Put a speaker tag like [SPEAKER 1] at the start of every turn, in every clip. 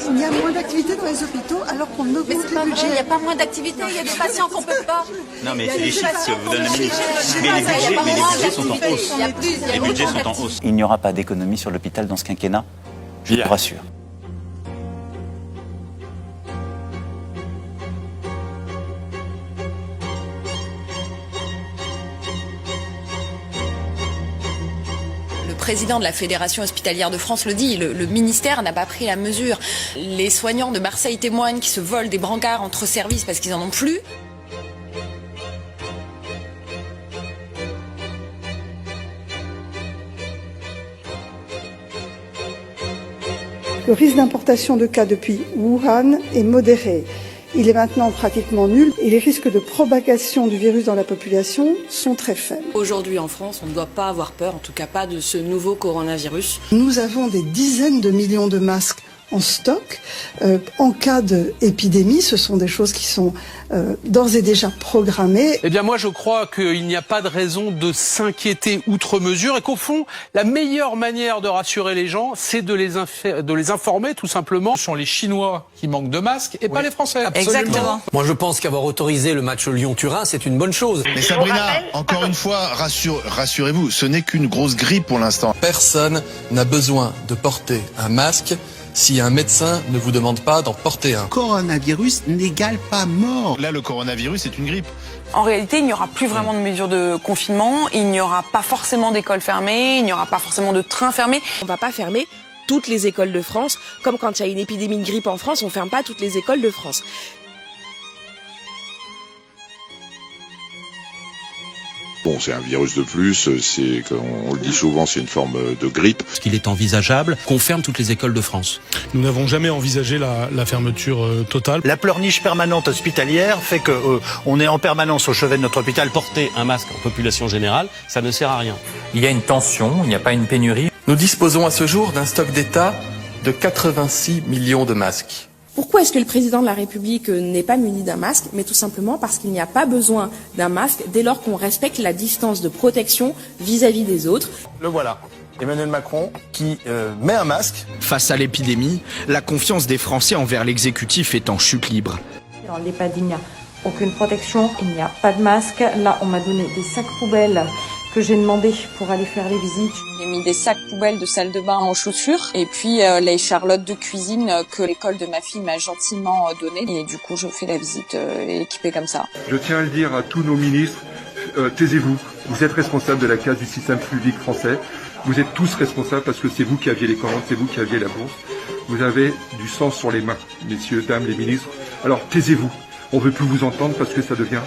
[SPEAKER 1] il y a moins d'activité dans les hôpitaux alors qu'on augmente
[SPEAKER 2] les budgets. Il n'y a pas moins d'activité, il y a des patients qu'on ne peut pas.
[SPEAKER 3] Non, mais c'est les chiffres que vous donne la ministre. Mais les budgets sont en hausse. Les budgets sont en hausse.
[SPEAKER 4] Il n'y aura pas d'économie sur l'hôpital dans ce quinquennat, je vous rassure.
[SPEAKER 2] Le président de la Fédération hospitalière de France le dit, le ministère n'a pas pris la mesure. Les soignants de Marseille témoignent qui se volent des brancards entre services parce qu'ils n'en ont plus.
[SPEAKER 1] Le risque d'importation de cas depuis Wuhan est modéré. Il est maintenant pratiquement nul et les risques de propagation du virus dans la population sont très faibles.
[SPEAKER 5] Aujourd'hui en France, on ne doit pas avoir peur, en tout cas pas de ce nouveau coronavirus.
[SPEAKER 1] Nous avons des dizaines de millions de masques en stock. En cas d'épidémie, ce sont des choses qui sont d'ores et déjà programmées.
[SPEAKER 6] Eh bien moi je crois qu'il n'y a pas de raison de s'inquiéter outre mesure et qu'au fond, la meilleure manière de rassurer les gens, c'est de les informer tout simplement. Ce sont les Chinois qui manquent de masques et pas les Français.
[SPEAKER 7] Absolument. Exactement. Moi je pense qu'avoir autorisé le match Lyon-Turin, c'est une bonne chose.
[SPEAKER 8] Mais Sabrina, encore une fois, rassurez-vous, ce n'est qu'une grosse grippe pour l'instant.
[SPEAKER 9] Personne n'a besoin de porter un masque si un médecin ne vous demande pas d'en porter un.
[SPEAKER 8] Coronavirus n'égale pas mort. Là, le coronavirus, c'est une grippe.
[SPEAKER 5] En réalité, il n'y aura plus vraiment de mesures de confinement, il n'y aura pas forcément d'écoles fermées, il n'y aura pas forcément de trains fermés.
[SPEAKER 10] On ne va pas fermer toutes les écoles de France, comme quand il y a une épidémie de grippe en France, on ne ferme pas toutes les écoles de France.
[SPEAKER 11] Bon, c'est un virus de plus, c'est, on le dit souvent, c'est une forme de grippe.
[SPEAKER 12] Est-ce qu'il est envisageable qu'on ferme toutes les écoles de France?
[SPEAKER 13] Nous n'avons jamais envisagé la fermeture totale.
[SPEAKER 4] La pleurniche permanente hospitalière fait qu'on est en permanence au chevet de notre hôpital.
[SPEAKER 12] Porter un masque en population générale, ça ne sert à rien.
[SPEAKER 7] Il y a une tension, il n'y a pas une pénurie.
[SPEAKER 9] Nous disposons à ce jour d'un stock d'État de 86 millions de masques.
[SPEAKER 10] Pourquoi est-ce que le président de la République n'est pas muni d'un masque? Mais tout simplement parce qu'il n'y a pas besoin d'un masque dès lors qu'on respecte la distance de protection vis-à-vis des autres.
[SPEAKER 14] Le voilà, Emmanuel Macron qui met un masque.
[SPEAKER 15] Face à l'épidémie, la confiance des Français envers l'exécutif est en chute libre.
[SPEAKER 16] Dans l'EHPAD, il n'y a aucune protection, il n'y a pas de masque. Là, on m'a donné des sacs poubelles que j'ai demandé pour aller faire les visites.
[SPEAKER 2] J'ai mis des sacs poubelles de salle de bain en chaussures et puis les charlottes de cuisine que l'école de ma fille m'a gentiment donné et du coup je fais la visite équipée comme ça.
[SPEAKER 17] Je tiens à le dire à tous nos ministres, taisez-vous, vous êtes responsables de la casse du système public français, vous êtes tous responsables parce que c'est vous qui aviez les commandes, c'est vous qui aviez la bourse, vous avez du sang sur les mains, messieurs, dames, les ministres, alors taisez-vous, on ne veut plus vous entendre parce que ça devient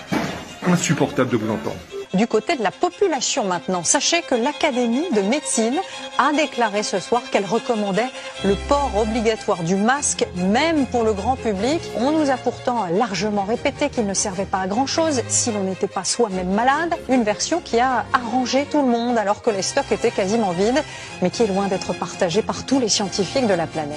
[SPEAKER 17] insupportable de vous entendre.
[SPEAKER 18] Du côté de la population maintenant, sachez que l'Académie de médecine a déclaré ce soir qu'elle recommandait le port obligatoire du masque, même pour le grand public. On nous a pourtant largement répété qu'il ne servait pas à grand-chose si l'on n'était pas soi-même malade. Une version qui a arrangé tout le monde alors que les stocks étaient quasiment vides, mais qui est loin d'être partagée par tous les scientifiques de la planète.